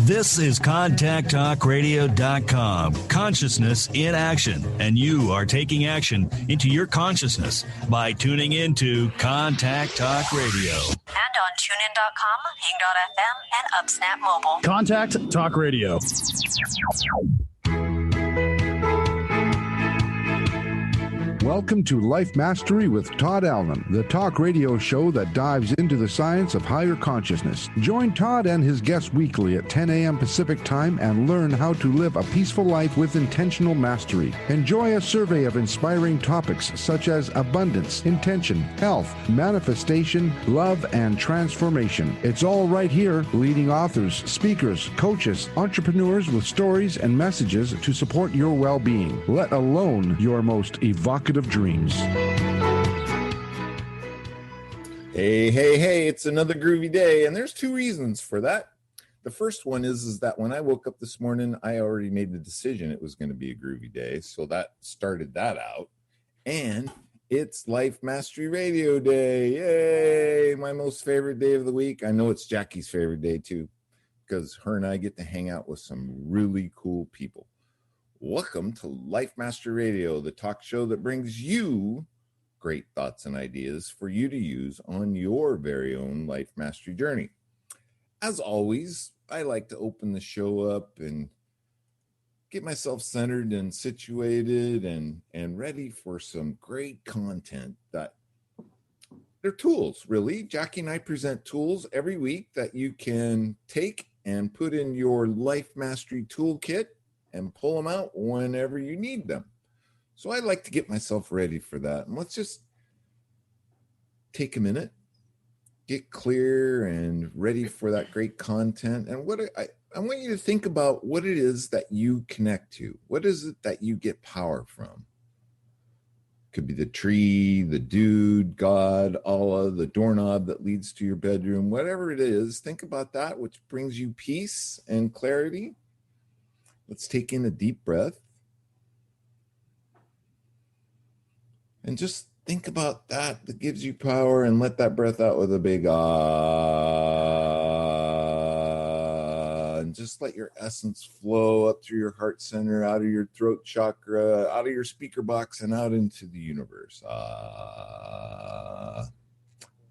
This is ContactTalkRadio.com. Consciousness in action. And you are taking action into your consciousness by tuning into Contact Talk Radio. And on TuneIn.com, Hing.fm, and UpSnap Mobile. Contact Talk Radio. Welcome to Life Mastery with Todd Allen, the talk radio show that dives into the science of higher consciousness. Join Todd and his guests weekly at 10 a.m. Pacific Time and learn how to live a peaceful life with intentional mastery. Enjoy a survey of inspiring topics such as abundance, intention, health, manifestation, love, and transformation. It's all right here. Leading authors, speakers, coaches, entrepreneurs with stories and messages to support your well-being, let alone your most evocative dreams. Hey, it's another groovy day, and there's two reasons for that. The first one is that when I woke up this morning, I already made the decision it was going to be a groovy day, so that started that out. And it's Life Mastery Radio Day. Yay! My most favorite day of the week. I know it's Jackie's favorite day too, because her and I get to hang out with some really cool people. Welcome to Life Mastery Radio, the talk show that brings you great thoughts and ideas for you to use on your very own life mastery journey. As always, I like to open the show up and get myself centered and situated and ready for some great content that they're tools, really. Jackie and I present tools every week that you can take and put in your life mastery toolkit and pull them out whenever you need them. So I like to get myself ready for that. And let's just take a minute, get clear and ready for that great content. And what I want you to think about what it is that you connect to. What is it that you get power from? Could be the tree, the dude, God, Allah, the doorknob that leads to your bedroom, whatever it is. Think about that, which brings you peace and clarity. Let's take in a deep breath. And just think about that gives you power, and let that breath out with a big ah. And just let your essence flow up through your heart center, out of your throat chakra, out of your speaker box, and out into the universe. Ah.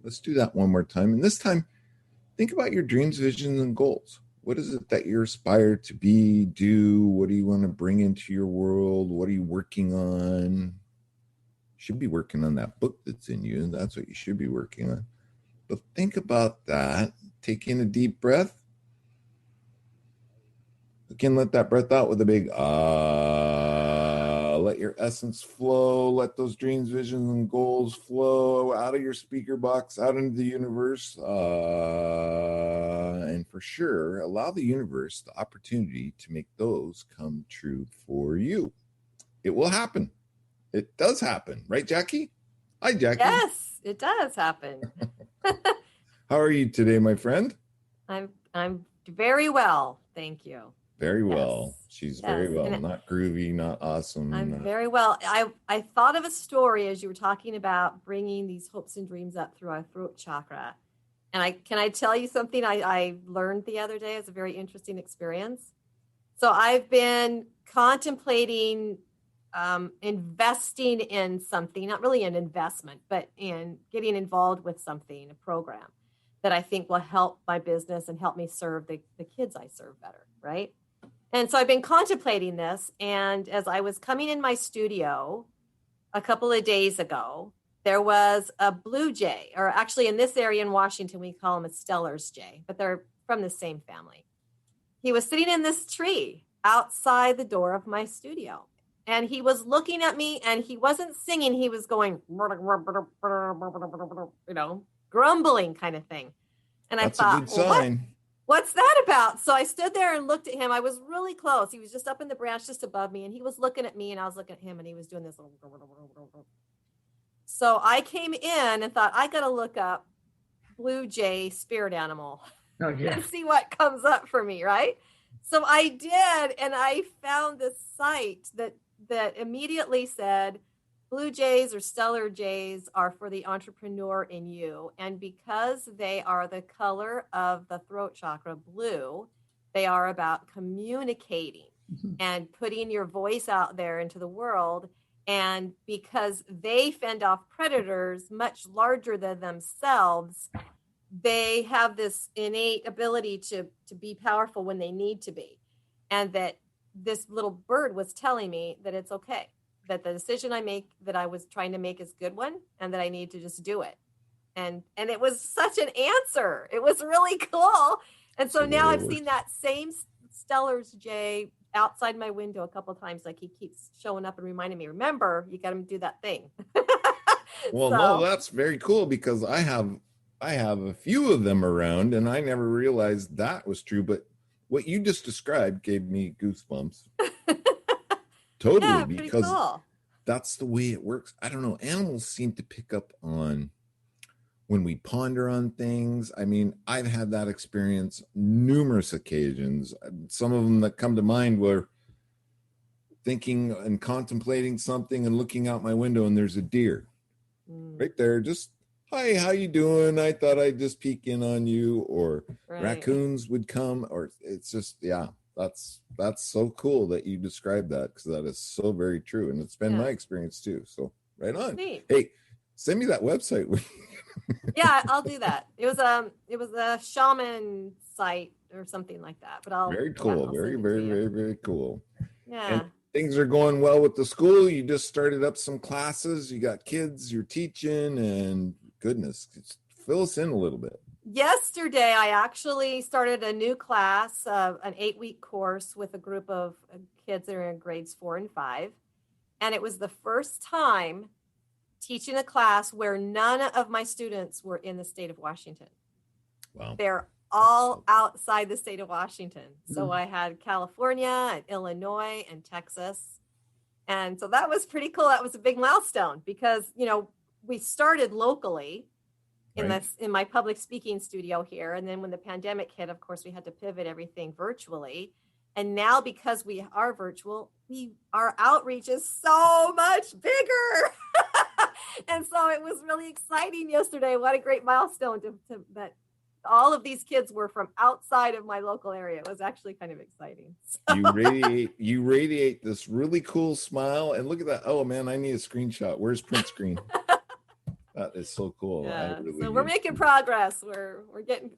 Let's do that one more time. And this time, think about your dreams, visions, and goals. What is it that you're aspired to be, do? What do you want to bring into your world? What are you working on? You should be working on that book that's in you, and that's what you should be working on. But think about that. Take in a deep breath. Again, let that breath out with a big ah. Let your essence flow. Let those dreams, visions, and goals flow out of your speaker box, out into the universe. And for sure, allow the universe the opportunity to make those come true for you. It will happen. It does happen. Right, Jackie? Hi, Jackie. Yes, it does happen. How are you today, my friend? I'm very well. Thank you. Very well. Yes. She's very well. Not groovy, not awesome. I'm very well. I thought of a story as you were talking about bringing these hopes and dreams up through our throat chakra. And can I tell you something I learned the other day? It's a very interesting experience. So I've been contemplating investing in something, not really an investment, but in getting involved with something, a program that I think will help my business and help me serve the kids I serve better, right? And so I've been contemplating this. And as I was coming in my studio a couple of days ago, there was a blue jay, or actually in this area in Washington, we call him a Steller's jay, but they're from the same family. He was sitting in this tree outside the door of my studio. And he was looking at me, and he wasn't singing. He was going, grumbling kind of thing. And That's I thought, a good sign. What's that about? So I stood there and looked at him. I was really close. He was just up in the branch just above me, and he was looking at me, and I was looking at him, and he was doing this. So I came in and thought, I got to look up blue jay spirit animal and see what comes up for me, right? So I did, and I found this site that immediately said, blue jays or stellar jays are for the entrepreneur in you. And because they are the color of the throat chakra, blue, They are about communicating and putting your voice out there into the world. And because they fend off predators much larger than themselves, they have this innate ability to be powerful when they need to be. And that this little bird was telling me that it's okay, that the decision that I was trying to make is a good one, and that I need to just do it. And it was such an answer. It was really cool. And so now I've seen that same Stellar's Jay outside my window a couple of times. Like, he keeps showing up and reminding me, remember, you got to do that thing. Well, no, that's very cool, because I have a few of them around, and I never realized that was true. But what you just described gave me goosebumps. Totally, yeah, because cool. That's the way it works. I don't know. Animals seem to pick up on when we ponder on things. I mean, I've had that experience numerous occasions. Some of them that come to mind were thinking and contemplating something and looking out my window, and there's a deer right there. Just, hi, how you doing? I thought I'd just peek in on you. Or raccoons would come, or it's just, yeah, that's so cool that you described that, because that is so very true. And it's been my experience too. So right on. Neat. Hey, send me that website. Yeah, I'll do that. It was a shaman site or something like that. But I'll very cool. Yeah, very cool. Yeah. And things are going well with the school. You just started up some classes. You got kids you're teaching, and goodness, fill us in a little bit. Yesterday, I actually started a new class, an 8-week course with a group of kids that are in grades 4 and 5. And it was the first time teaching a class where none of my students were in the state of Washington. Wow. They're all outside the state of Washington. So I had California and Illinois and Texas. And so that was pretty cool. That was a big milestone, because, we started locally in my public speaking studio here. And then when the pandemic hit, of course, we had to pivot everything virtually. And now, because we are virtual, our outreach is so much bigger. And so it was really exciting yesterday. What a great milestone that all of these kids were from outside of my local area. It was actually kind of exciting. So. You radiate this really cool smile, and look at that. Oh man, I need a screenshot. Where's print screen? That is so cool. Yeah. So we're making progress. We're getting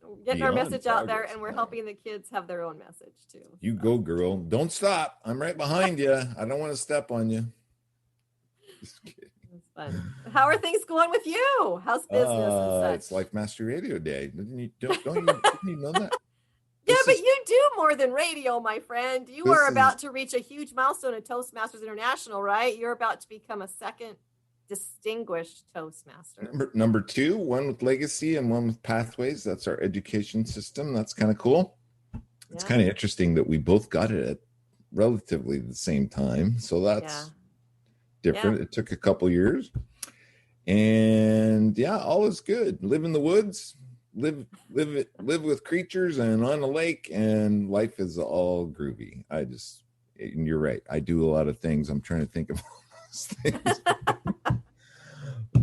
our message out there, and we're helping the kids have their own message too. You go, girl. Don't stop. I'm right behind you. I don't want to step on you. Just kidding. It's fun. How are things going with you? How's business and such? It's like Mastery Radio Day. Don't you know that? Yeah, but you do more than radio, my friend. You are about to reach a huge milestone at Toastmasters International, right? You're about to become a second distinguished Toastmaster. Number 2, one with Legacy and one with Pathways. That's our education system. That's kind of cool. It's kind of interesting that we both got it at relatively the same time. So that's different. It took a couple years. And all is good. Live in the woods, live with creatures and on a lake, and life is all groovy. And you're right. I do a lot of things. I'm trying to think of all those things.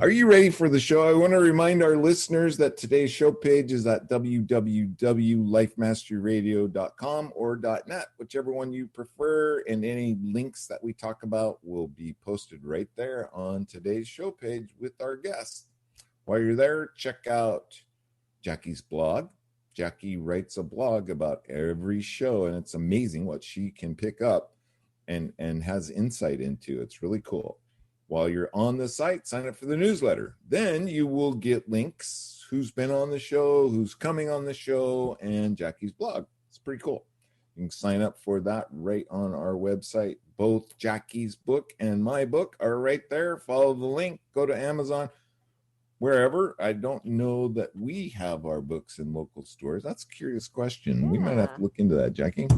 Are you ready for the show? I want to remind our listeners that today's show page is at www.lifemasteryradio.com or .net, whichever one you prefer, and any links that we talk about will be posted right there on today's show page with our guests. While you're there, check out Jackie's blog. Jackie writes a blog about every show, and it's amazing what she can pick up and has insight into. It's really cool. While you're on the site, sign up for the newsletter. Then you will get links, who's been on the show, who's coming on the show, and Jackie's blog. It's pretty cool. You can sign up for that right on our website. Both Jackie's book and my book are right there. Follow the link. Go to Amazon, wherever. I don't know that we have our books in local stores. That's a curious question. We might have to look into that, Jackie.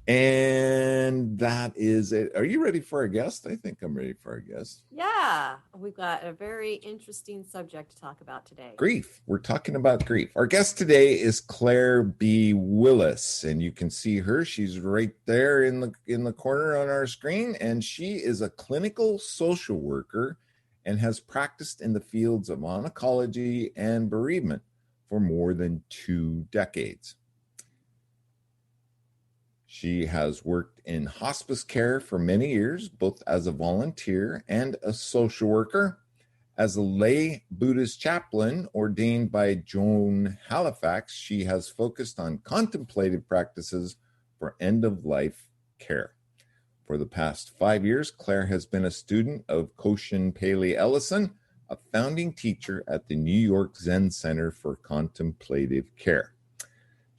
And that is it. Are you ready for our guest? I think I'm ready for our guest. Yeah, we've got a very interesting subject to talk about today. Grief. We're talking about grief. Our guest today is Claire B Willis, and you can see her. She's right there in the corner on our screen, and she is a clinical social worker and has practiced in the fields of oncology and bereavement for more than 2 decades. She has worked in hospice care for many years, both as a volunteer and a social worker. As a lay Buddhist chaplain ordained by Joan Halifax, she has focused on contemplative practices for end-of-life care. For the past 5 years, Claire has been a student of Koshin Paley Ellison, a founding teacher at the New York Zen Center for Contemplative Care.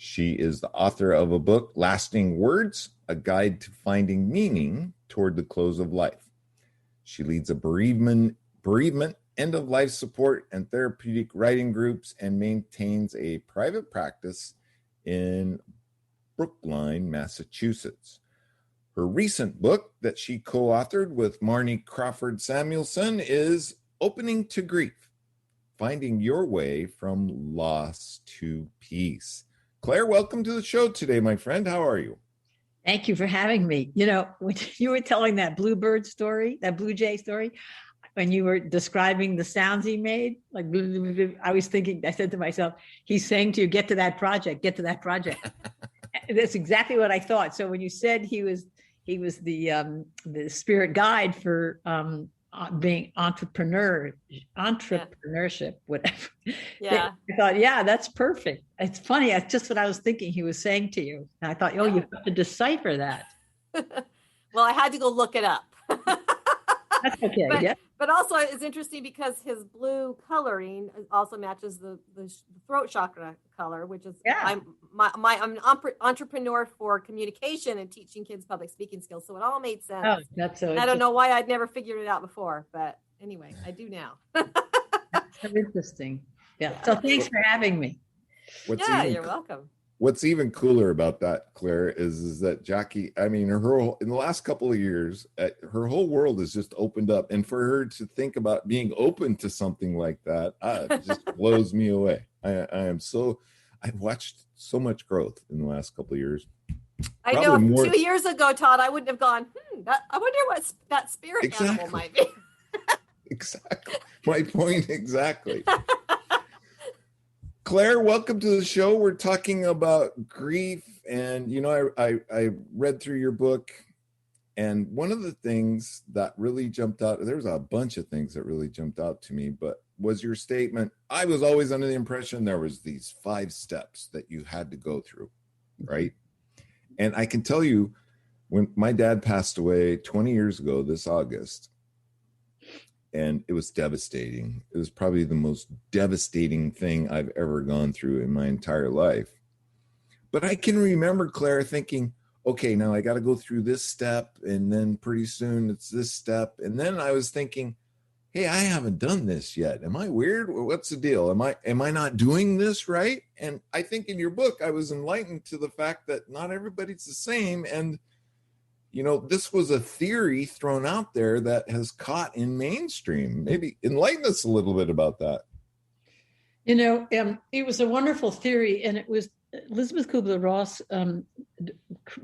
She is the author of a book, Lasting Words, A Guide to Finding Meaning Toward the Close of Life. She leads a bereavement, end-of-life support, and therapeutic writing groups, and maintains a private practice in Brookline, Massachusetts. Her recent book that she co-authored with Marnie Crawford Samuelson is Opening to Grief, Finding Your Way from Loss to Peace. Claire, welcome to the show today, my friend. How are you? Thank you for having me. You know, when you were telling that bluebird story, that blue jay story, when you were describing the sounds he made, like I was thinking, I said to myself, he's saying to you, get to that project, get to that project. That's exactly what I thought. So when you said he was the spirit guide for being entrepreneurship, whatever. Yeah. I thought, yeah, that's perfect. It's funny. That's just what I was thinking he was saying to you. And I thought, oh, you have to decipher that. Well, I had to go look it up. That's okay. But also it's interesting because his blue coloring also matches the throat chakra color, which is I'm an entrepreneur for communication and teaching kids public speaking skills. So it all made sense. Oh, that's so. I don't know why I'd never figured it out before, but anyway, I do now. That's so interesting. Yeah. So thanks for having me. You're welcome. What's even cooler about that, Claire, is that Jackie, I mean, in the last couple of years, her whole world has just opened up. And for her to think about being open to something like that, it just blows me away. I've watched so much growth in the last couple of years. I know 2 years ago, Todd, I wouldn't have gone, I wonder what that spirit animal might be. Exactly. My point exactly. Claire, welcome to the show. We're talking about grief, and I read through your book, and one of the things that really jumped out, there's a bunch of things that really jumped out to me, but was your statement, I was always under the impression there was these 5 steps that you had to go through, right? And I can tell you, when my dad passed away 20 years ago this August, and it was devastating. It was probably the most devastating thing I've ever gone through in my entire life. But I can remember, Claire, thinking, okay, now I got to go through this step, and then pretty soon it's this step. And then I was thinking, hey, I haven't done this yet. Am I weird? What's the deal? Am I not doing this right? And I think in your book, I was enlightened to the fact that not everybody's the same. And this was a theory thrown out there that has caught in mainstream. Maybe enlighten us a little bit about that. It was a wonderful theory, and it was Elizabeth Kubler-Ross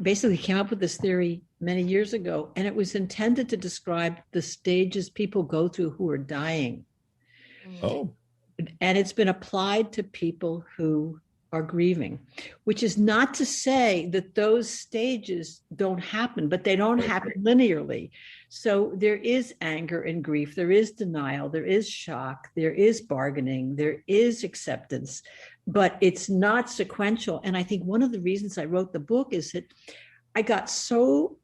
basically came up with this theory many years ago, and it was intended to describe the stages people go through who are dying. Oh. And it's been applied to people who are grieving, which is not to say that those stages don't happen, but they don't happen linearly. So there is anger and grief, there is denial, there is shock, there is bargaining, there is acceptance, but it's not sequential. And I think one of the reasons I wrote the book is that I got so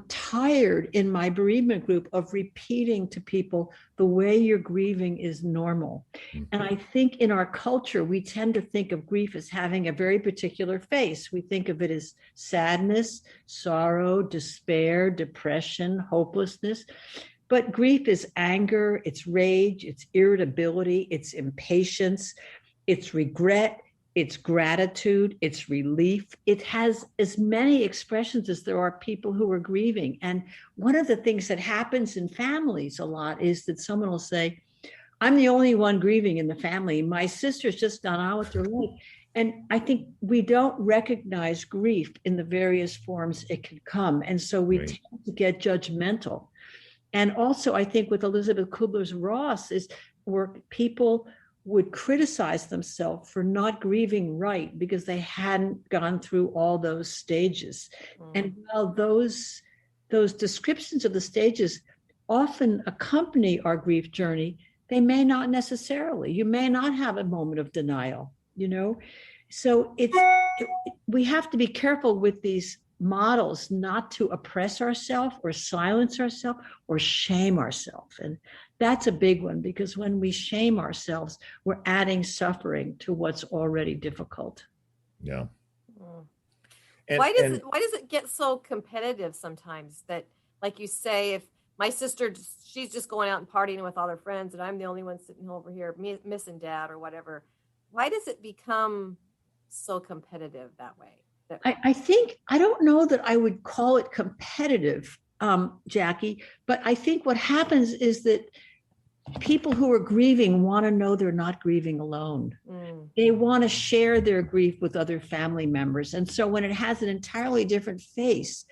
tired in my bereavement group of repeating to people the way you're grieving is normal. Mm-hmm. And I think in our culture, we tend to think of grief as having a very particular face. We think of it as sadness, sorrow, despair, depression, hopelessness. But grief is anger, it's rage, it's irritability, it's impatience, it's regret, it's gratitude, it's relief. It has as many expressions as there are people who are grieving. And one of the things that happens in families a lot is that someone will say, I'm the only one grieving in the family. My sister's just gone on with her life. And I think we don't recognize grief in the various forms it can come. And so we tend to get judgmental. And also, I think with Elizabeth Kubler-Ross is where people would criticize themselves for not grieving right because they hadn't gone through all those stages. And while those descriptions of the stages often accompany our grief journey, they may not necessarily. You may not have a moment of denial, So we have to be careful with these models not to oppress ourselves or silence ourselves or shame ourselves. And that's a big one, because when we shame ourselves, we're adding suffering to what's already difficult. Yeah. Why does it get so competitive sometimes that, like you say, if my sister, she's just going out and partying with all her friends and I'm the only one sitting over here missing dad or whatever, why does it become so competitive that way? I think, I don't know that I would call it competitive, Jackie, but I think what happens is that people who are grieving want to know they're not grieving alone. They want to share their grief with other family members. And so when it has an entirely different face,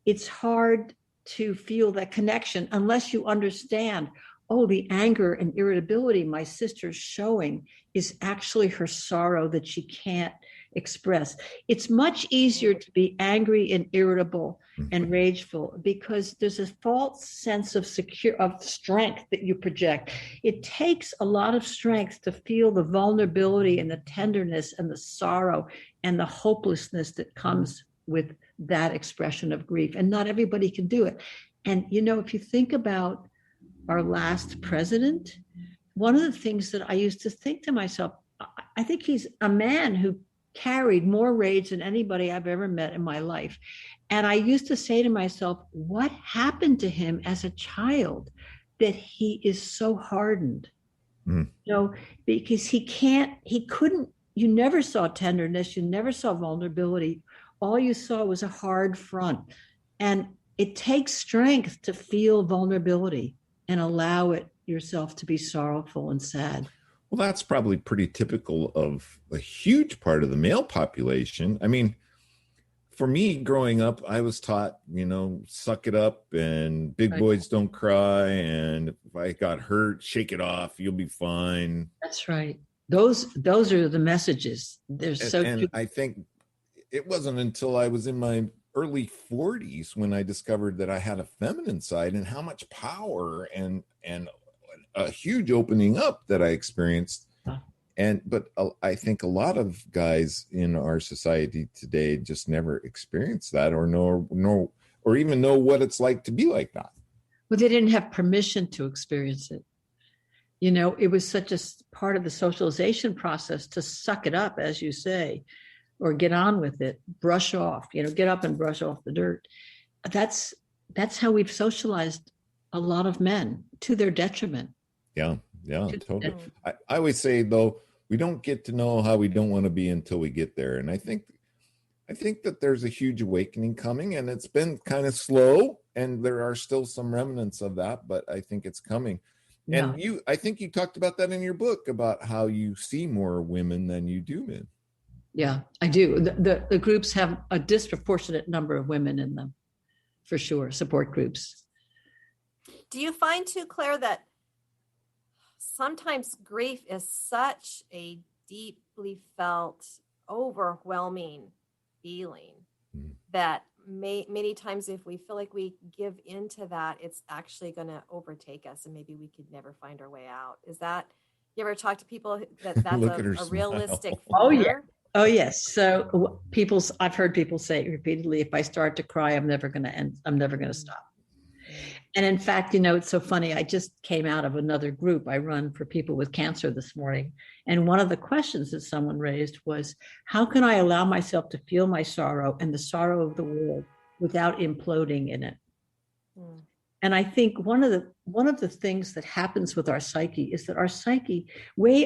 it's hard to feel that connection unless you understand, oh, the anger and irritability my sister's showing is actually her sorrow that she can't express. It's much easier to be angry and irritable and rageful because there's a false sense of strength that you project. It takes a lot of strength to feel the vulnerability and the tenderness and the sorrow and the hopelessness that comes with that expression of grief. And not everybody can do it. And, if you think about our last president, one of the things that I used to think to myself, I think he's a man who carried more rage than anybody I've ever met in my life. And I used to say to myself, what happened to him as a child that he is so hardened? Because he couldn't, you never saw tenderness, you never saw vulnerability. All you saw was a hard front. And it takes strength to feel vulnerability and allow it yourself to be sorrowful and sad. Well, that's probably pretty typical of a huge part of the male population. I mean, for me growing up, I was taught, suck it up and big boys don't cry. And if I got hurt, shake it off. You'll be fine. That's right. Those are the messages. They're so true. I think it wasn't until I was in my early 40s when I discovered that I had a feminine side and how much power and a huge opening up that I experienced. But I think a lot of guys in our society today just never experienced that or even know what it's like to be like that. Well, they didn't have permission to experience it. It was such a part of the socialization process to suck it up, as you say, or get on with it, brush off, get up and brush off the dirt. That's how we've socialized a lot of men to their detriment. Yeah, totally. I always say, though, we don't get to know how we don't want to be until we get there. And I think that there's a huge awakening coming, and it's been kind of slow, and there are still some remnants of that, but I think it's coming. Yeah. And I think you talked about that in your book about how you see more women than you do men. Yeah, I do. The groups have a disproportionate number of women in them, for sure, support groups. Do you find too, Claire, that sometimes grief is such a deeply felt, overwhelming feeling that many times if we feel like we give into that, it's actually going to overtake us and maybe we could never find our way out? Is that, you ever talk to people that's a realistic fear? Oh, yes. So I've heard people say repeatedly, if I start to cry, I'm never going to stop. And in fact, it's so funny. I just came out of another group I run for people with cancer this morning. And one of the questions that someone raised was, how can I allow myself to feel my sorrow and the sorrow of the world without imploding in it? And I think one of the things that happens with our psyche is that our psyche,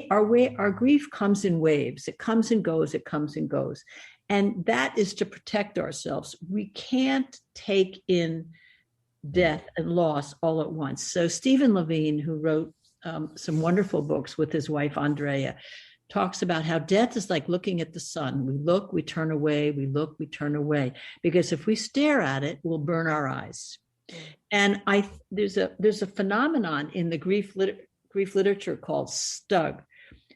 our grief comes in waves. It comes and goes, it comes and goes. And that is to protect ourselves. We can't take in death and loss all at once. So Stephen Levine, who wrote some wonderful books with his wife, Andrea, talks about how death is like looking at the sun. We look, we turn away, we look, we turn away. Because if we stare at it, we'll burn our eyes. And there's a phenomenon in the grief literature called STUG,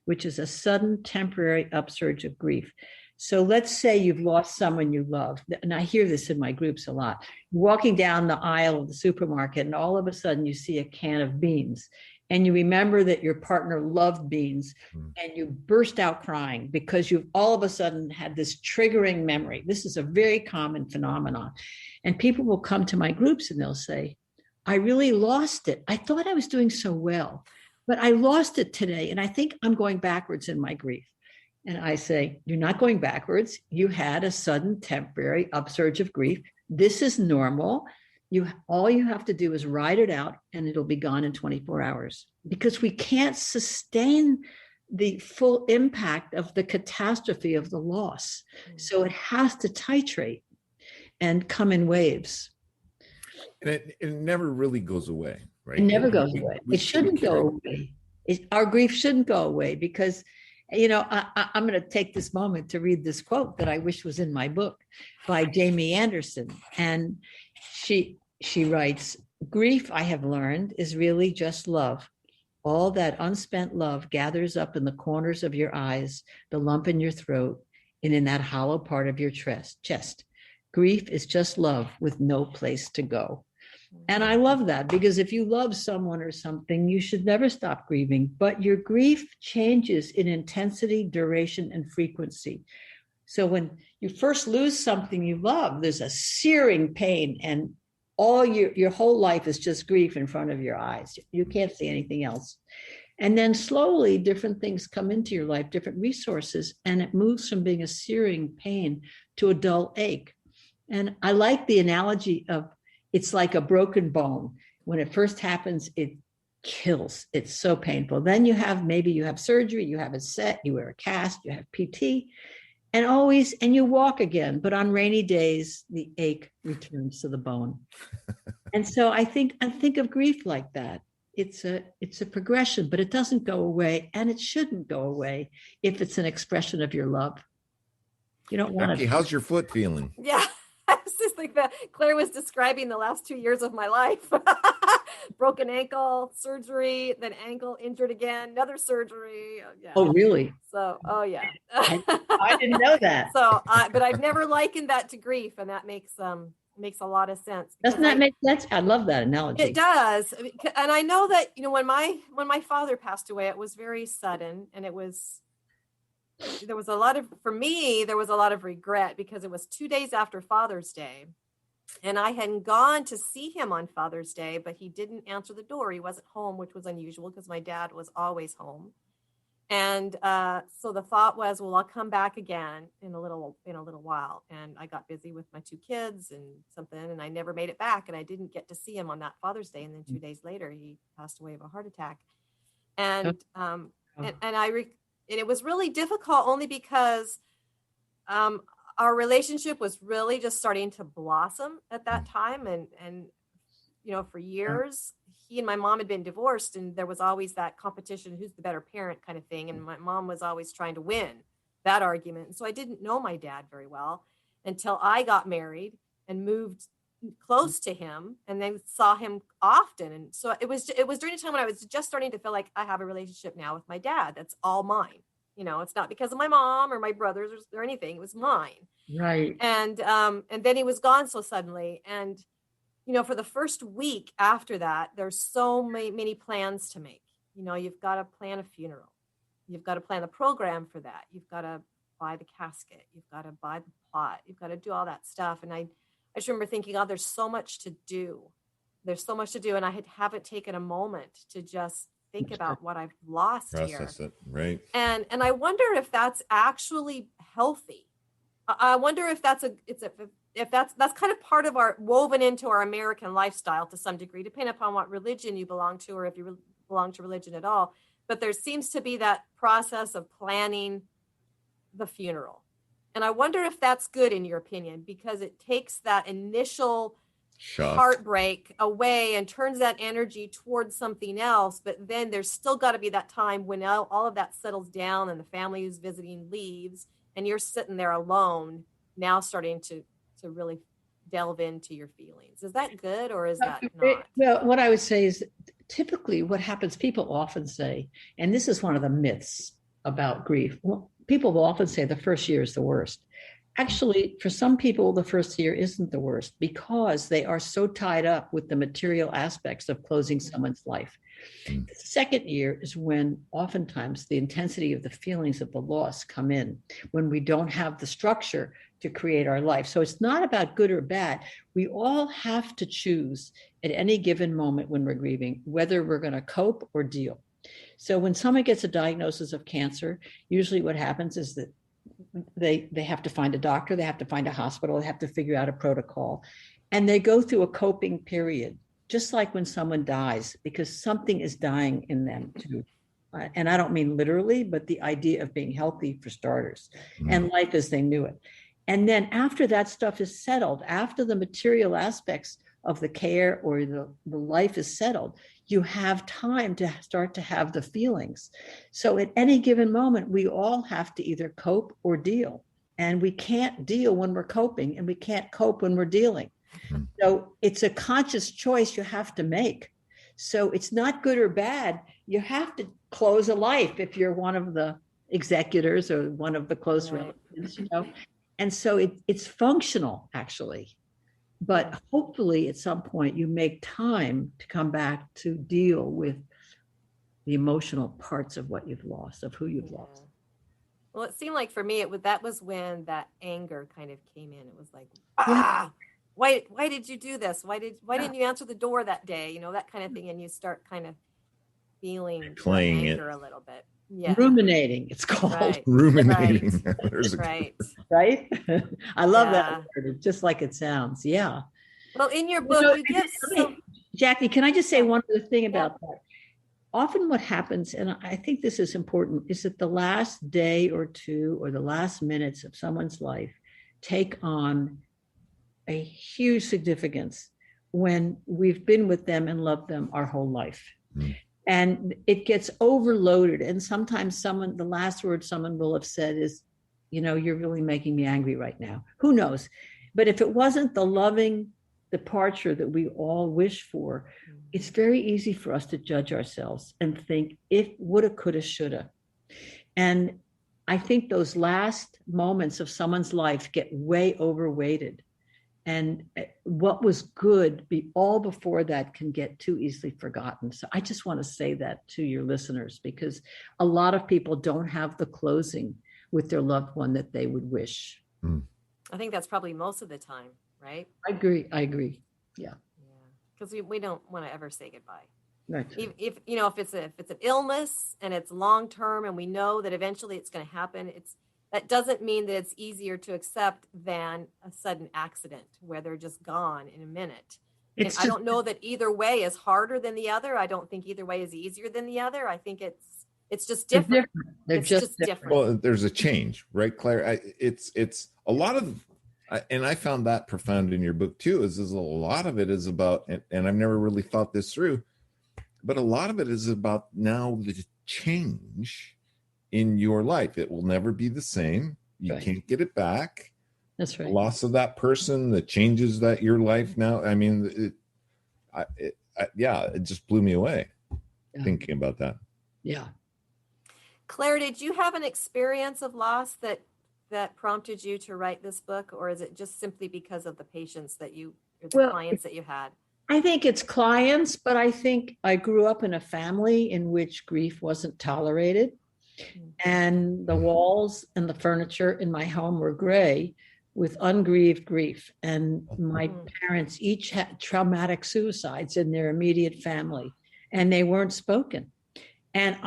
which is a sudden temporary upsurge of grief. So let's say you've lost someone you love. And I hear this in my groups a lot. You're walking down the aisle of the supermarket and all of a sudden you see a can of beans and you remember that your partner loved beans and you burst out crying because you've all of a sudden had this triggering memory. This is a very common phenomenon. And people will come to my groups and they'll say, I really lost it. I thought I was doing so well, but I lost it today. And I think I'm going backwards in my grief. And I say, you're not going backwards. You had a sudden temporary upsurge of grief. This is normal. All you have to do is ride it out and it'll be gone in 24 hours because we can't sustain the full impact of the catastrophe of the loss. So it has to titrate and come in waves. And it never really goes away, right? It never goes away. It shouldn't go away. Our grief shouldn't go away because, you know, I'm going to take this moment to read this quote that I wish was in my book by Jamie Anderson. And she writes, grief, I have learned, is really just love. All that unspent love gathers up in the corners of your eyes, the lump in your throat, and in that hollow part of your chest. Grief is just love with no place to go. And I love that because if you love someone or something, you should never stop grieving, but your grief changes in intensity, duration, and frequency. So when you first lose something you love, there's a searing pain and all your whole life is just grief in front of your eyes. You can't see anything else. And then slowly different things come into your life, different resources, and it moves from being a searing pain to a dull ache. And I like the analogy of it's like a broken bone. When it first happens, it kills. It's so painful. Then maybe you have surgery, you have it set, you wear a cast, you have PT, and you walk again. But on rainy days, the ache returns to the bone. And so I think of grief like that. It's a progression, but it doesn't go away, and it shouldn't go away if it's an expression of your love. You don't want to. How's your foot feeling? Yeah. It's just like that. Claire was describing the last 2 years of my life. Broken ankle, surgery, then ankle injured again, another surgery. Yeah. Oh, really? So, yeah. I didn't know that. So, but I've never likened that to grief, and that makes a lot of sense. Doesn't that make sense? I love that analogy. It does, and I know that when my father passed away, it was very sudden, and there was a lot of regret because it was 2 days after Father's Day. And I hadn't gone to see him on Father's Day, but he didn't answer the door. He wasn't home, which was unusual because my dad was always home. And so the thought was, well, I'll come back again in a little while. And I got busy with my 2 kids and I never made it back. And I didn't get to see him on that Father's Day. And then 2 days later, he passed away of a heart attack. And it was really difficult only because our relationship was really just starting to blossom at that time. And for years, he and my mom had been divorced, and there was always that competition, who's the better parent kind of thing. And my mom was always trying to win that argument. And so I didn't know my dad very well until I got married and moved close to him and then saw him often. And so it was during a time when I was just starting to feel like I have a relationship now with my dad. That's all mine. It's not because of my mom or my brothers or anything. It was mine. Right. And then he was gone so suddenly. And, for the first week after that, there's so many plans to make. You've got to plan a funeral. You've got to plan the program for that. You've got to buy the casket. You've got to buy the plot. You've got to do all that stuff. And I just remember thinking, oh, there's so much to do. There's so much to do. And I haven't taken a moment to just think about what I've lost Process here. It, right. And I wonder if that's actually healthy. I wonder if that's kind of part of our woven into our American lifestyle to some degree, depending upon what religion you belong to, or if you belong to religion at all. But there seems to be that process of planning the funeral. And I wonder if that's good in your opinion, because it takes that initial heartbreak away and turns that energy towards something else. But then there's still got to be that time when all of that settles down and the family who's visiting leaves and you're sitting there alone, now starting to really delve into your feelings. Is that good or is that not? Well, what I would say is typically what happens, people often say, and this is one of the myths, about grief. Well, people will often say the first year is the worst. Actually, for some people, the first year isn't the worst because they are so tied up with the material aspects of closing someone's life. The second year is when oftentimes the intensity of the feelings of the loss come in, when we don't have the structure to create our life. So it's not about good or bad. We all have to choose at any given moment when we're grieving, whether we're going to cope or deal. So when someone gets a diagnosis of cancer, usually what happens is that they have to find a doctor, they have to find a hospital, they have to figure out a protocol, and they go through a coping period, just like when someone dies, because something is dying in them too. And I don't mean literally, but the idea of being healthy for starters, and life as they knew it. And then after that stuff is settled, after the material aspects of the care or the life is settled, you have time to start to have the feelings. So at any given moment, we all have to either cope or deal. And we can't deal when we're coping, and we can't cope when we're dealing. So it's a conscious choice you have to make. So it's not good or bad. You have to close a life if you're one of the executors or one of the close relatives, you know. And so it's functional, actually. But hopefully at some point you make time to come back to deal with the emotional parts of what you've lost, of who you've lost. Well, it seemed like for me, that was when that anger kind of came in. It was like, why did you do this? Why didn't you answer the door that day? You know, that kind of thing. And you start kind of feeling Playing anger a little bit. Yeah. Ruminating, it's called. Right. Ruminating. Right. Right? I love that word, just like it sounds. Yeah. Well, in your book, you give some... Jackie, can I just say one other thing about that? Often what happens, and I think this is important, is that the last day or two or the last minutes of someone's life take on a huge significance when we've been with them and loved them our whole life. And it gets overloaded. And sometimes the last word someone will have said is, you know, you're really making me angry right now. Who knows? But if it wasn't the loving departure that we all wish for, it's very easy for us to judge ourselves and think if woulda, coulda, shoulda. And I think those last moments of someone's life get way overweighted. And what was good all before that can get too easily forgotten. So I just want to say that to your listeners, because a lot of people don't have the closing with their loved one that they would wish. I think that's probably most of the time, right? I agree. Yeah. Because we don't want to ever say goodbye. Right. If you know, if it's an illness and it's long term and we know that eventually it's going to happen, that doesn't mean that it's easier to accept than a sudden accident where they're just gone in a minute. And I don't know that either way is harder than the other. I don't think either way is easier than the other. I think it's just different. They're just different. Well, there's a change, right, Claire? It's a lot of, and I found that profound in your book too, is a lot of it is about, and I've never really thought this through, but a lot of it is about now the change in your life. It will never be the same. You can't get it back. That's right. The loss of that person, the changes that your life now. I mean, it just blew me away thinking about that. Yeah. Claire, did you have an experience of loss that prompted you to write this book, or is it just simply because of the patients that clients that you had? I think it's clients, but I think I grew up in a family in which grief wasn't tolerated. And the walls and the furniture in my home were gray with ungrieved grief. And my parents each had traumatic suicides in their immediate family, and they weren't spoken. And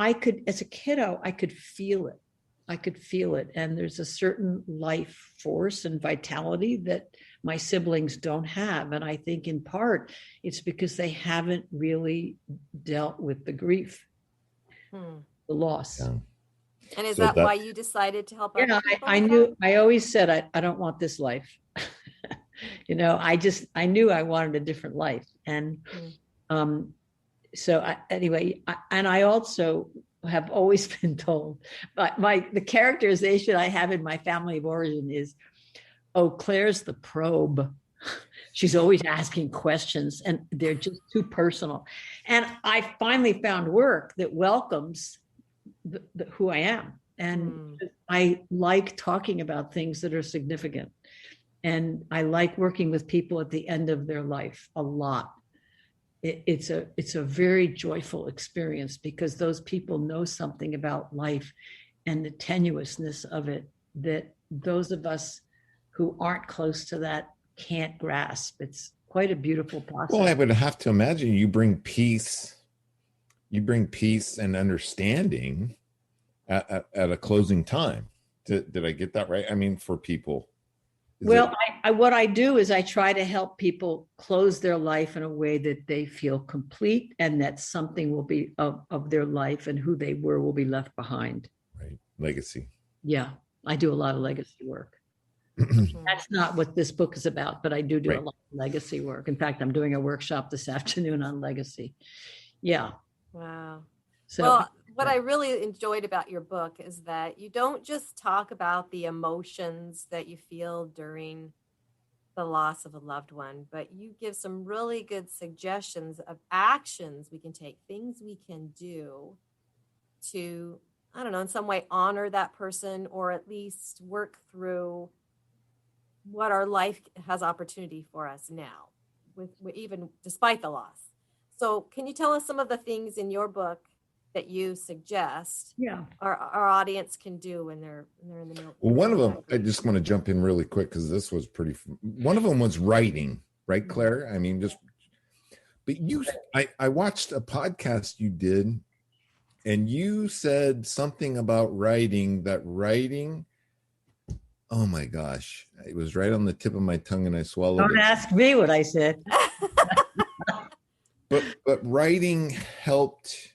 as a kiddo, I could feel it. And there's a certain life force and vitality that my siblings don't have. And I think in part it's because they haven't really dealt with the grief, the loss. Yeah. And is that why you decided to help other people? I always said, I don't want this life. You know, I knew I wanted a different life. And I also have always been told, but the characterization I have in my family of origin is, oh, Claire's the probe. She's always asking questions and they're just too personal. And I finally found work that welcomes who I am. And I like talking about things that are significant. And I like working with people at the end of their life a lot. It's a very joyful experience because those people know something about life and the tenuousness of it that those of us who aren't close to that can't grasp. It's quite a beautiful process. Well, I would have to imagine you bring peace and understanding at a closing time. Did I get that right? I mean, for people. Well, what I do is I try to help people close their life in a way that they feel complete and that something will be of their life and who they were will be left behind. Right. Legacy. Yeah. I do a lot of legacy work. That's not what this book is about, but I do a lot of legacy work. In fact, I'm doing a workshop this afternoon on legacy. Yeah. Wow. So, well, what I really enjoyed about your book is that you don't just talk about the emotions that you feel during the loss of a loved one, but you give some really good suggestions of actions we can take, things we can do to, I don't know, in some way honor that person or at least work through what our life has opportunity for us now, with even despite the loss. So can you tell us some of the things in your book that you suggest our audience can do when they're in the middle? Well, one of them, I just want to jump in really quick because this was one of them was writing, right, Claire? I mean, I watched a podcast you did and you said something about writing, oh my gosh, it was right on the tip of my tongue and I swallowed it. Don't ask me what I said. But writing helped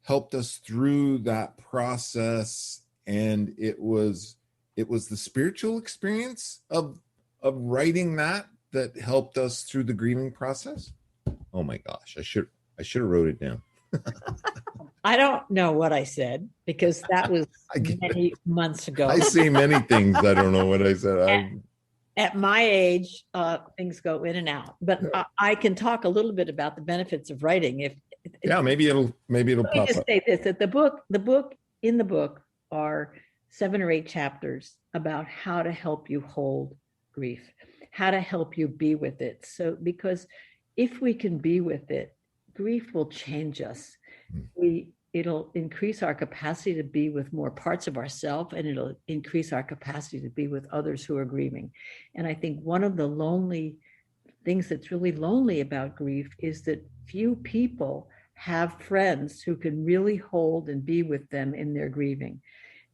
us through that process, and it was the spiritual experience of writing that helped us through the grieving process. Oh my gosh, I should have wrote it down. I don't know what I said because that was many months ago. I say many things. I don't know what I said. At my age, things go in and out. But I can talk a little bit about the benefits of writing. Maybe it'll let pop me just up. say this: that in the book are 7 or 8 chapters about how to help you hold grief, how to help you be with it. So, because if we can be with it, grief will change us. It'll increase our capacity to be with more parts of ourselves, and it'll increase our capacity to be with others who are grieving. And I think one of the lonely things that's really lonely about grief is that few people have friends who can really hold and be with them in their grieving.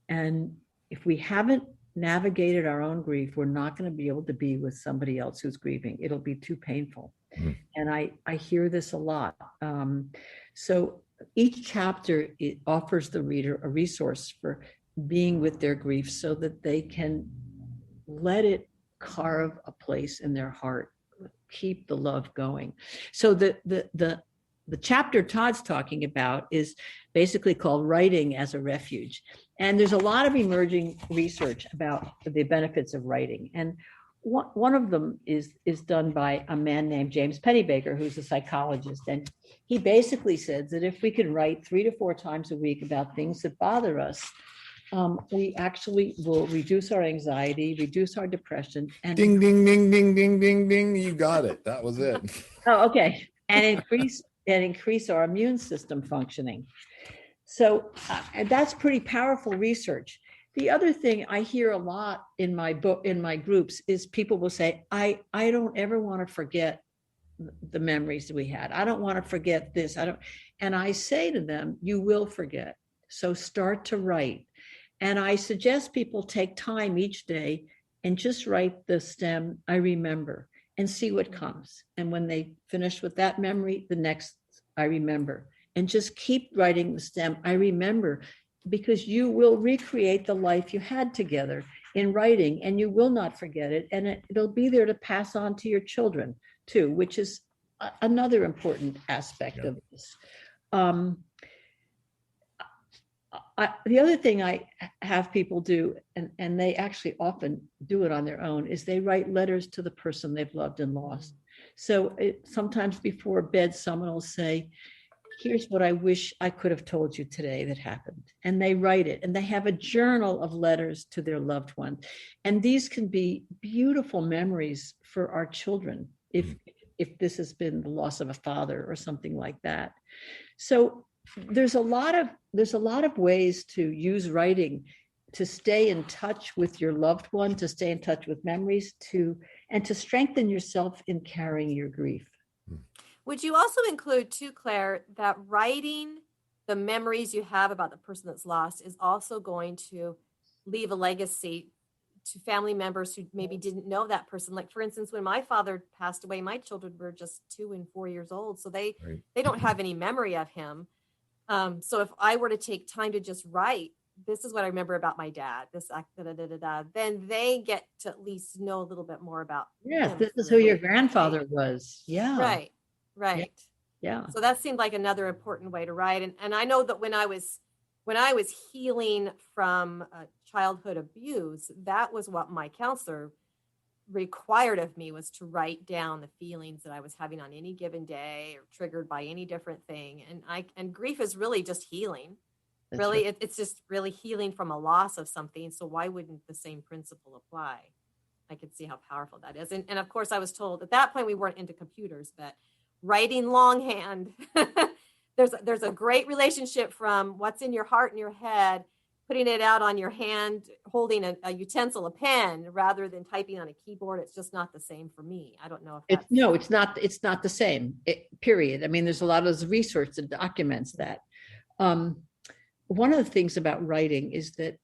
And if we haven't navigated our own grief, we're not going to be able to be with somebody else who's grieving. It'll be too painful. And I hear this a lot. So each chapter, it offers the reader a resource for being with their grief so that they can let it carve a place in their heart, keep the love going. So the chapter Todd's talking about is basically called Writing as a Refuge. And there's a lot of emerging research about the benefits of writing. And one of them is done by a man named James Pennebaker, who's a psychologist. And he basically says that if we can write 3 to 4 times a week about things that bother us, we actually will reduce our anxiety, reduce our depression. And ding, ding, ding, ding, ding, ding, ding. You got it. That was it. Oh, okay. And increase our immune system functioning. So that's pretty powerful research. The other thing I hear a lot in my book, in my groups, is people will say, I don't ever want to forget the memories that we had. I don't want to forget this. And I say to them, you will forget. So start to write. And I suggest people take time each day and just write the stem, I remember, and see what comes. And when they finish with that memory, the next, I remember. And just keep writing the stem, I remember, because you will recreate the life you had together in writing, and you will not forget it. And it'll be there to pass on to your children too, which is another important aspect of this. The other thing I have people do, and they actually often do it on their own, is they write letters to the person they've loved and lost. So sometimes before bed, someone will say, here's what I wish I could have told you today that happened. And they write it, and they have a journal of letters to their loved one. And these can be beautiful memories for our children if this has been the loss of a father or something like that. So there's a lot of ways to use writing to stay in touch with your loved one, to stay in touch with memories, and to strengthen yourself in carrying your grief. Would you also include too, Claire, that writing the memories you have about the person that's lost is also going to leave a legacy to family members who maybe didn't know that person? Like, for instance, when my father passed away, my children were just 2 and 4 years old. So they don't have any memory of him. So if I were to take time to just write, this is what I remember about my dad, this, then they get to at least know a little bit more about him. This is who your grandfather was. Yeah. Right. Yeah. So that seemed like another important way to write. And I know that when I was healing from childhood abuse, that was what my counselor required of me, was to write down the feelings that I was having on any given day or triggered by any different thing. And grief is really just healing. That's really, right. It's just really healing from a loss of something. So why wouldn't the same principle apply? I could see how powerful that is. And of course, I was told at that point we weren't into computers, but writing longhand, there's a great relationship from what's in your heart and your head, putting it out on your hand, holding a utensil, a pen, rather than typing on a keyboard. It's just not the same for me. I don't know if that's... it's not the same, period. I mean, there's a lot of research that documents that. One of the things about writing is that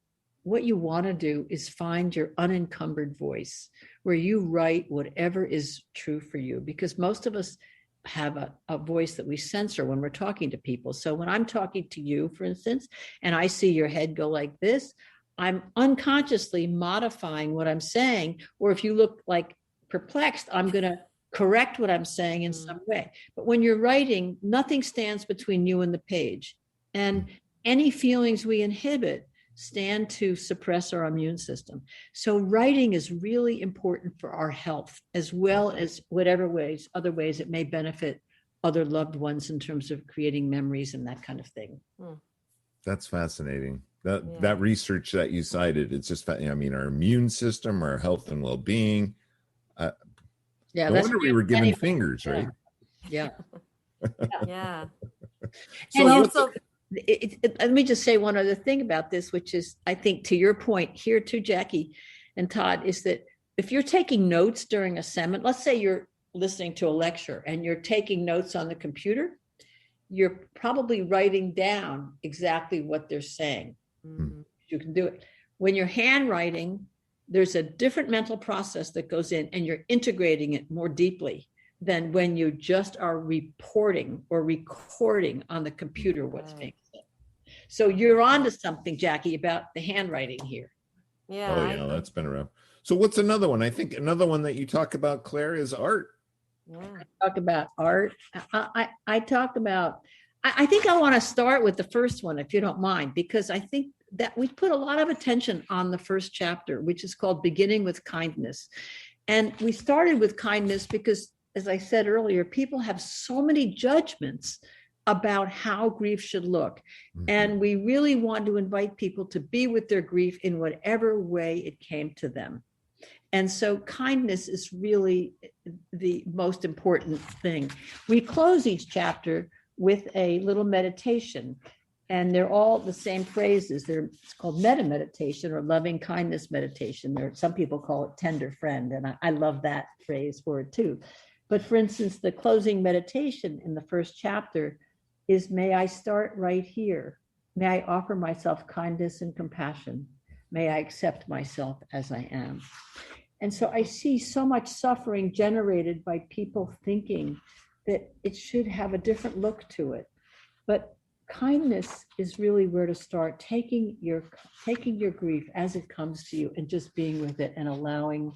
what you want to do is find your unencumbered voice, where you write whatever is true for you, because most of us have a voice that we censor when we're talking to people. So when I'm talking to you, for instance, and I see your head go like this, I'm unconsciously modifying what I'm saying. Or if you look like perplexed, I'm going to correct what I'm saying in some way. But when you're writing, nothing stands between you and the page. And any feelings we inhibit stand to suppress our immune system. So writing is really important for our health, as well as whatever other ways it may benefit other loved ones in terms of creating memories and that kind of thing. That's fascinating. That research that you cited, it's just, I mean, our immune system, our health and well-being. No wonder we were given fingers, right? Yeah. Yeah. So and also, let me just say one other thing about this, which is, I think, to your point here too, Jackie and Todd, is that if you're taking notes during a seminar, let's say you're listening to a lecture and you're taking notes on the computer, you're probably writing down exactly what they're saying. You can do it. When you're handwriting, there's a different mental process that goes in, and you're integrating it more deeply than when you just are reporting or recording on the computer what's being said. So you're onto something, Jackie, about the handwriting here. Yeah. Oh, yeah, that's been around. So what's another one? I think another one that you talk about, Claire, is art. Yeah. I talk about art. I think I want to start with the first one, if you don't mind, because I think that we put a lot of attention on the first chapter, which is called Beginning with Kindness. And we started with kindness because, as I said earlier, people have so many judgments about how grief should look. And we really want to invite people to be with their grief in whatever way it came to them. And so kindness is really the most important thing. We close each chapter with a little meditation, and they're all the same phrases. It's called meta meditation or loving kindness meditation. Some people call it tender friend, and I love that phrase word too. But for instance, the closing meditation in the first chapter is, may I start right here. May I offer myself kindness and compassion. May I accept myself as I am. And so I see so much suffering generated by people thinking that it should have a different look to it. But kindness is really where to start, taking your grief as it comes to you and just being with it and allowing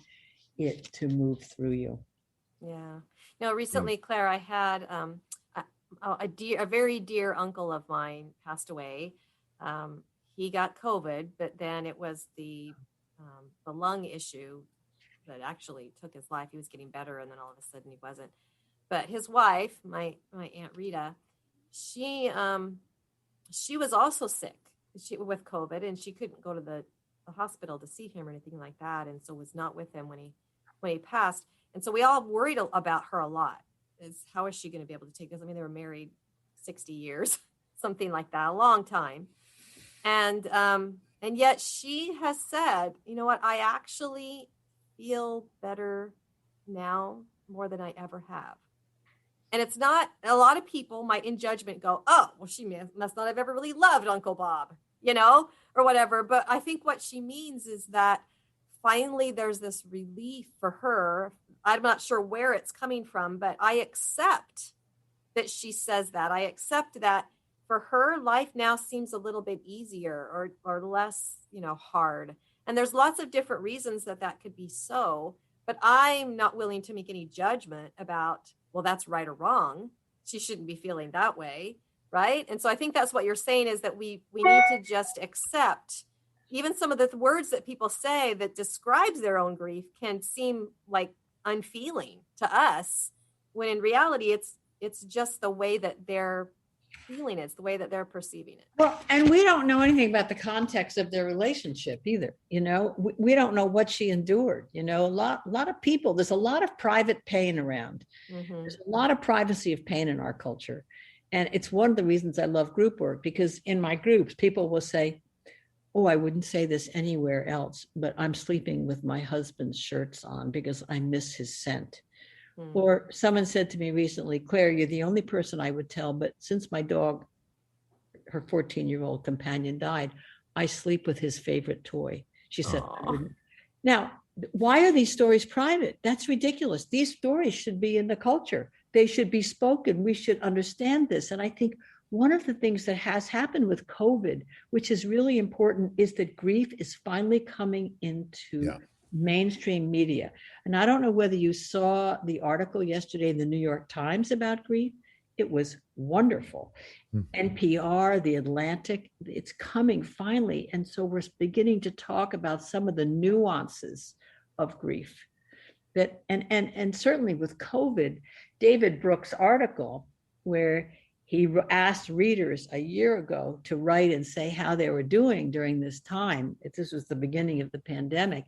it to move through you. Yeah. Recently, Claire, I had a very dear uncle of mine passed away. He got COVID, but then it was the lung issue that actually took his life. He was getting better, and then all of a sudden he wasn't. But his wife, my Aunt Rita, she was also sick with COVID, and she couldn't go to the hospital to see him or anything like that, and so was not with him when he passed. And so we all worried about her a lot. How is she going to be able to take this? I mean, they were married 60 years, something like that, a long time. And yet she has said, you know what, I actually feel better now more than I ever have. And it's not, a lot of people might in judgment go, oh, well, she must not have ever really loved Uncle Bob, or whatever. But I think what she means is that finally there's this relief for her. I'm not sure where it's coming from, but I accept that she says that. I accept that for her, life now seems a little bit easier or less, hard. And there's lots of different reasons that could be so, but I'm not willing to make any judgment about, well, that's right or wrong. She shouldn't be feeling that way, right? And so I think that's what you're saying, is that we need to just accept even some of the words that people say that describes their own grief can seem like unfeeling to us, when in reality it's just the way that they're feeling it. It's the way that they're perceiving it. Well, and we don't know anything about the context of their relationship either. We don't know what she endured. A lot of people, there's a lot of private pain around. Mm-hmm. There's a lot of privacy of pain in our culture. And it's one of the reasons I love group work, because in my groups, people will say, oh, I wouldn't say this anywhere else, but I'm sleeping with my husband's shirts on because I miss his scent. Or someone said to me recently, Claire, you're the only person I would tell, but since my dog, her 14-year-old companion, died, I sleep with his favorite toy. She said, now, why are these stories private? That's ridiculous. These stories should be in the culture. They should be spoken. We should understand this. And I think one of the things that has happened with COVID, which is really important, is that grief is finally coming into mainstream media. And I don't know whether you saw the article yesterday in the New York Times about grief. It was wonderful. Mm-hmm. NPR, The Atlantic, it's coming finally. And so we're beginning to talk about some of the nuances of grief. And certainly with COVID, David Brooks' article, where he asked readers a year ago to write and say how they were doing during this time, if this was the beginning of the pandemic,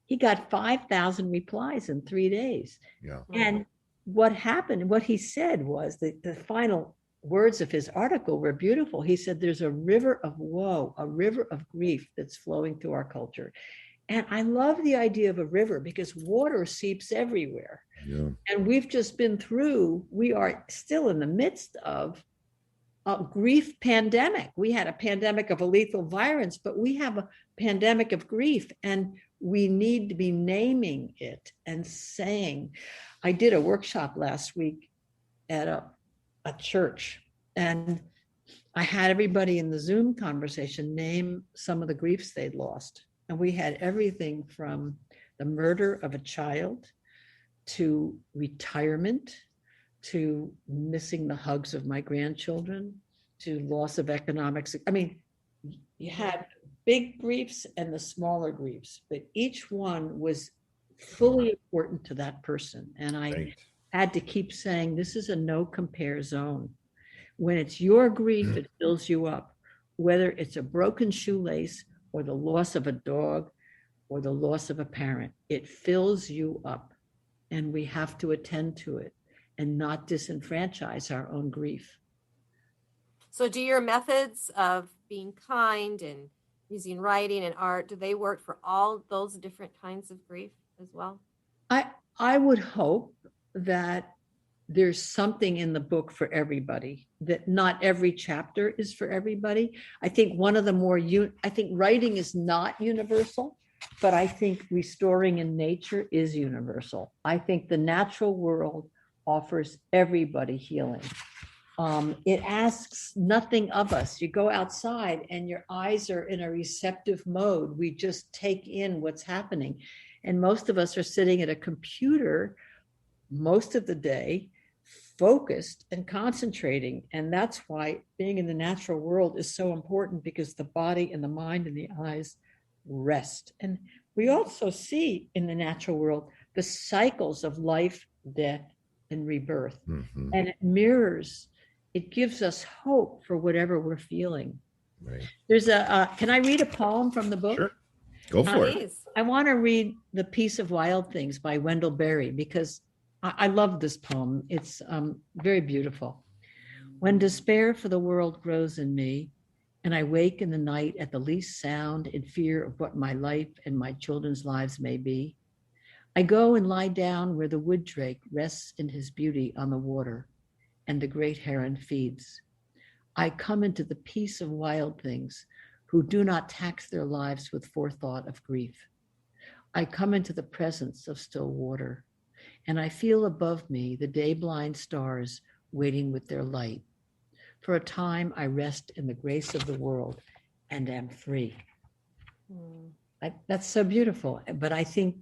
he got 5,000 replies in 3 days. Yeah. And what happened, what he said was that the final words of his article were beautiful. He said, there's a river of woe, a river of grief that's flowing through our culture. And I love the idea of a river because water seeps everywhere. Yeah. And we've just been through, we are still in the midst of a grief pandemic. We had a pandemic of a lethal virus, but we have a pandemic of grief. And we need to be naming it and saying, I did a workshop last week at a church, and I had everybody in the Zoom conversation name some of the griefs they'd lost. And we had everything from the murder of a child to retirement, to missing the hugs of my grandchildren, to loss of economics. I mean, you had big griefs and the smaller griefs, but each one was fully important to that person. And I had to keep saying, this is a no compare zone. When it's your grief, it fills you up, whether it's a broken shoelace or the loss of a dog or the loss of a parent, it fills you up. And we have to attend to it and not disenfranchise our own grief. So do your methods of being kind and using writing and art, do they work for all those different kinds of grief as well? I would hope that there's something in the book for everybody, that not every chapter is for everybody. I think one of the I think writing is not universal, but I think restoring in nature is universal. I think the natural world offers everybody healing. It asks nothing of us. You go outside and your eyes are in a receptive mode. We just take in what's happening. And most of us are sitting at a computer most of the day, focused and concentrating. And that's why being in the natural world is so important, because the body and the mind and the eyes rest. And we also see in the natural world the cycles of life, death, and rebirth. Mm-hmm. And it mirrors it gives us hope for whatever we're feeling. Right. There's can I read a poem from the book? Sure. Go for it. Please. I want to read The Peace of Wild Things by Wendell Berry because I love this poem. It's very beautiful. When despair for the world grows in me, and I wake in the night at the least sound in fear of what my life and my children's lives may be, I go and lie down where the wood drake rests in his beauty on the water, and the great heron feeds. I come into the peace of wild things who do not tax their lives with forethought of grief. I come into the presence of still water, and I feel above me the day-blind stars waiting with their light. For a time, I rest in the grace of the world and am free. That's so beautiful. But I think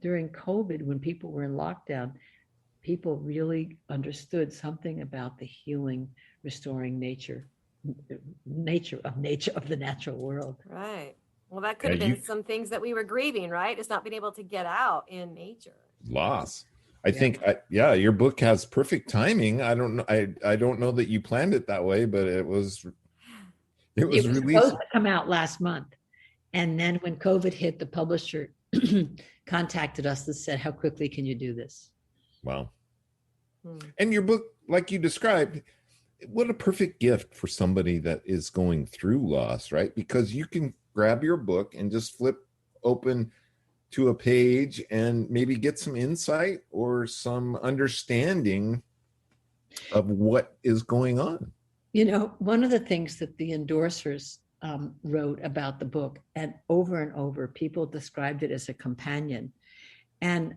during COVID, when people were in lockdown, people really understood something about the healing, restoring nature of the natural world. Right. Well, that could have been some things that we were grieving, right? It's not being able to get out in nature. Loss. I think, your book has perfect timing. I don't know. I don't know that you planned it that way, but it was released. Supposed to come out last month. And then when COVID hit, the publisher contacted us and said, how quickly can you do this? Wow. And your book, like you described, what a perfect gift for somebody that is going through loss, right? Because you can grab your book and just flip open to a page and maybe get some insight or some understanding of what is going on. You know, one of the things that the endorsers wrote about the book, and over, people described it as a companion. And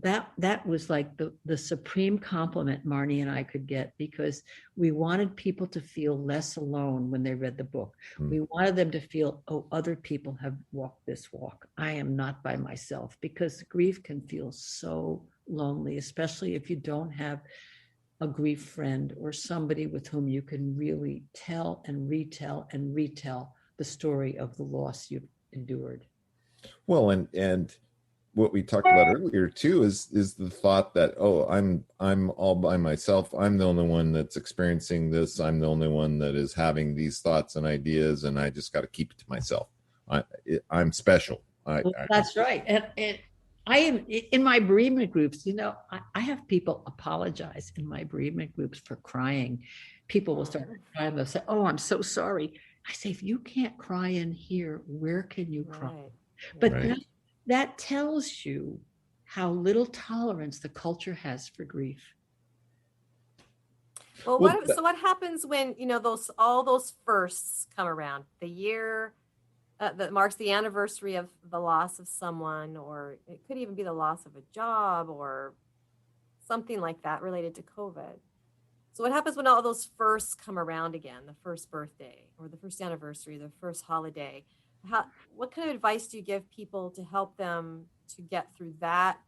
that was like the supreme compliment Marnie and I could get, because we wanted people to feel less alone when they read the book. We wanted them to feel, oh, other people have walked this walk. I am not by myself, because grief can feel so lonely, especially if you don't have a grief friend or somebody with whom you can really tell and retell the story of the loss you've endured. Well, and what we talked about earlier too is the thought that, oh, I'm all by myself. I'm the only one that's experiencing this. I'm the only one that is having these thoughts and ideas, and I just got to keep it to myself. I'm special. That's right. And I am in my bereavement groups. You know, I have people apologize in my bereavement groups for crying. People will start crying. They'll say, "Oh, I'm so sorry." I say, if you can't cry in here, where can you cry? Right. But that tells you how little tolerance the culture has for grief. Well, what happens when, you know, all those firsts come around? The year that marks the anniversary of the loss of someone, or it could even be the loss of a job or something like that related to COVID. So what happens when all those firsts come around again, the first birthday or the first anniversary, the first holiday? What kind of advice do you give people to help them to get through that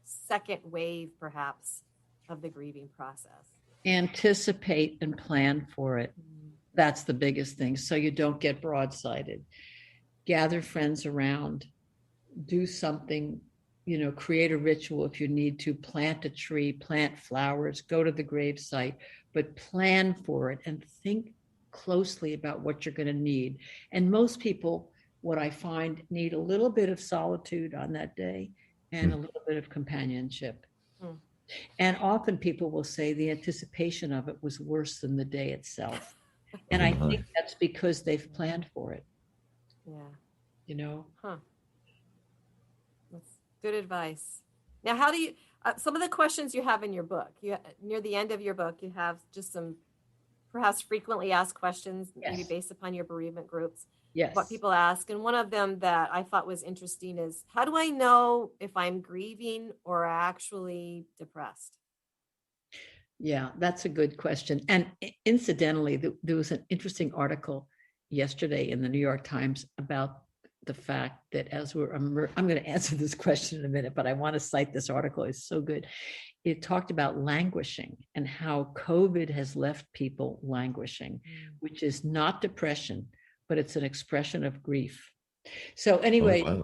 second wave, perhaps, of the grieving process? Anticipate and plan for it. That's the biggest thing, so you don't get broadsided. Gather friends around, do something, you know, create a ritual if you need to, plant a tree, plant flowers, go to the gravesite, but plan for it and think closely about what you're going to need. And most people, what I find, need a little bit of solitude on that day and a little bit of companionship. And often people will say the anticipation of it was worse than the day itself. And I think that's because they've planned for it. Yeah. You know? That's good advice. Now, how do you, some of the questions you have in your book, near the end of your book, you have just some perhaps frequently asked questions, maybe based upon your bereavement groups. Yes. What people ask. And one of them that I thought was interesting is, how do I know if I'm grieving or actually depressed? Yeah, that's a good question. And incidentally, there was an interesting article yesterday in the New York Times about the fact that as I'm going to answer this question in a minute, but I want to cite this article. It's so good. It talked about languishing and how COVID has left people languishing, which is not depression, but it's an expression of grief. So anyway,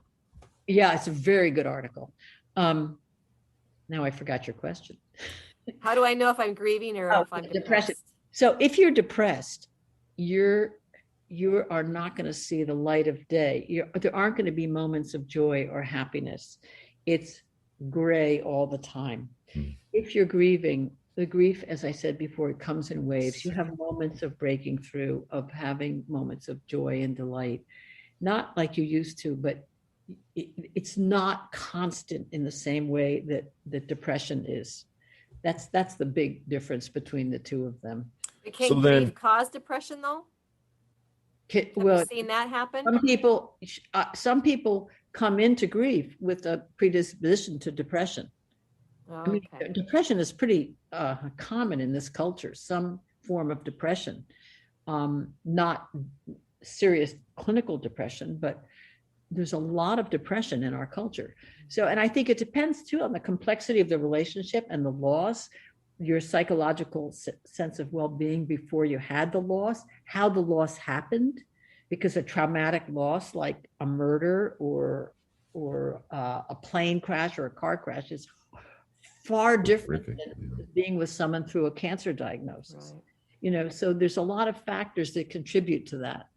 yeah, it's a very good article. Now I forgot your question. How do I know if I'm grieving or if I'm depressed? So if you're depressed, you are not going to see the light of day. There aren't going to be moments of joy or happiness. It's gray all the time. If you're grieving, the grief, as I said before, it comes in waves. You have moments of breaking through, of having moments of joy and delight, not like you used to, but it's not constant in the same way that depression is. That's the big difference between the two of them. Can grief cause depression, though? Have you seen that happen? Some people come into grief with a predisposition to depression. Oh, I mean, depression is pretty common in this culture, some form of depression, not serious clinical depression, but there's a lot of depression in our culture. So, and I think it depends too on the complexity of the relationship and the loss, your psychological sense of well-being before you had the loss, how the loss happened, because a traumatic loss like a murder or a plane crash or a car crash is far different than being with someone through a cancer diagnosis. Right. So there's a lot of factors that contribute to that.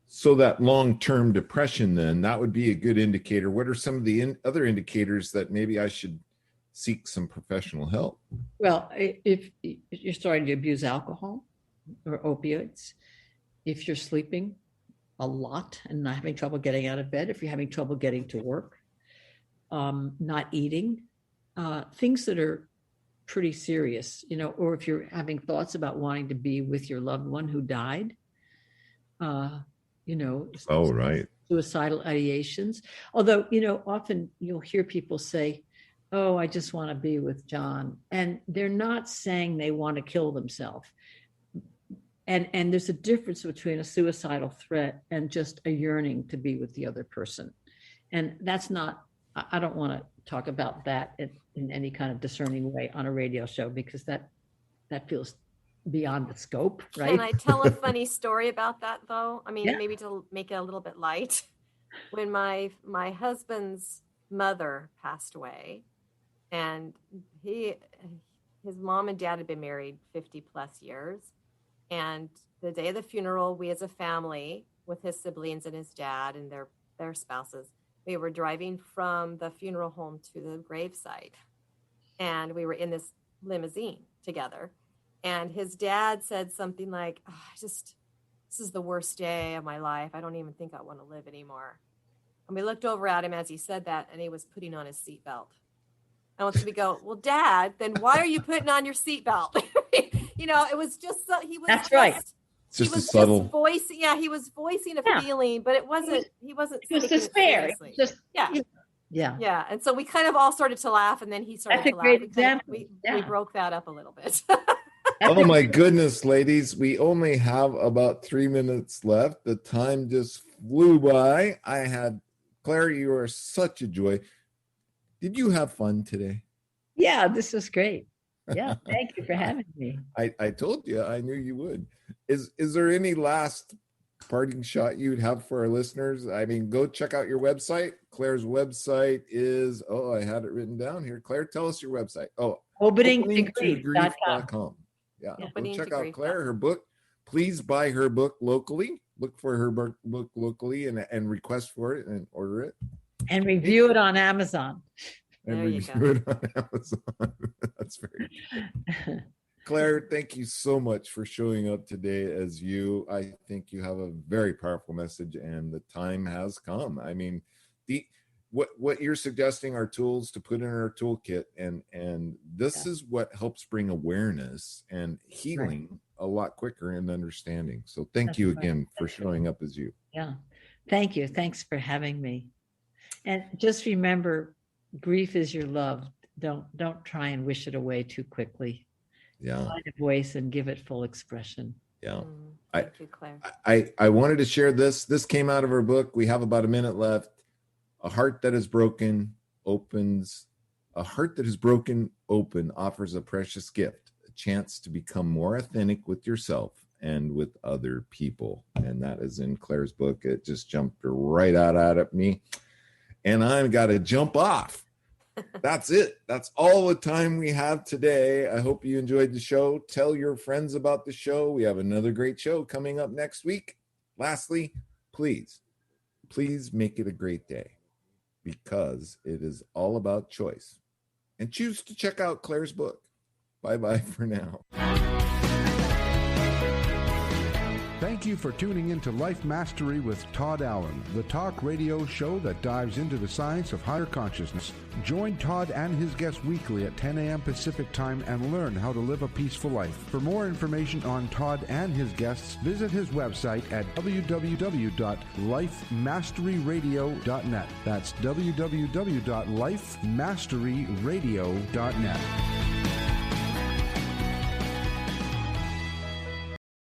So that long-term depression, then, that would be a good indicator. What are some of the other indicators that maybe I should seek some professional help? Well, if you're starting to abuse alcohol or opioids, if you're sleeping a lot and not having trouble getting out of bed, if you're having trouble getting to work, not eating, things that are pretty serious, or if you're having thoughts about wanting to be with your loved one who died, Oh, right. Suicidal ideations. Although, often you'll hear people say, oh, I just want to be with John. And they're not saying they want to kill themselves. And there's a difference between a suicidal threat and just a yearning to be with the other person. And that's not, I don't want to talk about that in any kind of discerning way on a radio show, because that feels beyond the scope, right? Can I tell a funny story about that, though? I mean, maybe to make it a little bit light. When my husband's mother passed away, and his mom and dad had been married 50 plus years, and the day of the funeral, we as a family, with his siblings and his dad and their spouses, we were driving from the funeral home to the gravesite, and we were in this limousine together. And his dad said something like, this is the worst day of my life. I don't even think I want to live anymore. And we looked over at him as he said that, and he was putting on his seatbelt. And we go, well, Dad, then why are you putting on your seatbelt? It was just, he was That's right. It's just a subtle voice. Yeah, he was voicing a feeling, but it wasn't, he wasn't. It was despair. Yeah. And so we kind of all started to laugh, and then he started to laugh. Great example. We broke that up a little bit. Oh my goodness, ladies. We only have about 3 minutes left. The time just flew by. Claire, you are such a joy. Did you have fun today? Yeah, this was great. Yeah, thank you for having me. I told you, I knew you would. Is there any last parting shot you'd have for our listeners? I mean, go check out your website. Claire's website is, I had it written down here. Claire, tell us your website. openingtogrief.com. Yeah, go check out Claire, her book. Please buy her book locally. Look for her book locally and request for it and order it. And review it on Amazon. And review it on Amazon. That's very good. Claire, thank you so much for showing up today as you. I think you have a very powerful message, and the time has come. I mean, what you're suggesting are tools to put in our toolkit, and this is what helps bring awareness and healing a lot quicker and understanding. So thank you again for showing up as you. Yeah. Thank you. Thanks for having me. And just remember, grief is your love. Don't try and wish it away too quickly. Yeah. Find a voice and give it full expression. Yeah. Thank you, Claire. I wanted to share this. This came out of her book. We have about a minute left. A heart that is broken open offers a precious gift, a chance to become more authentic with yourself and with other people. And that is in Claire's book. It just jumped right out at me. And I've got to jump off. That's it. That's all the time we have today. I hope you enjoyed the show. Tell your friends about the show. We have another great show coming up next week. Lastly, please make it a great day, because it is all about choice. And choose to check out Claire's book. Bye-bye for now. Thank you for tuning in to Life Mastery with Todd Allen, the talk radio show that dives into the science of higher consciousness. Join Todd and his guests weekly at 10 a.m. Pacific Time and learn how to live a peaceful life. For more information on Todd and his guests, visit his website at www.lifemasteryradio.net. That's www.lifemasteryradio.net.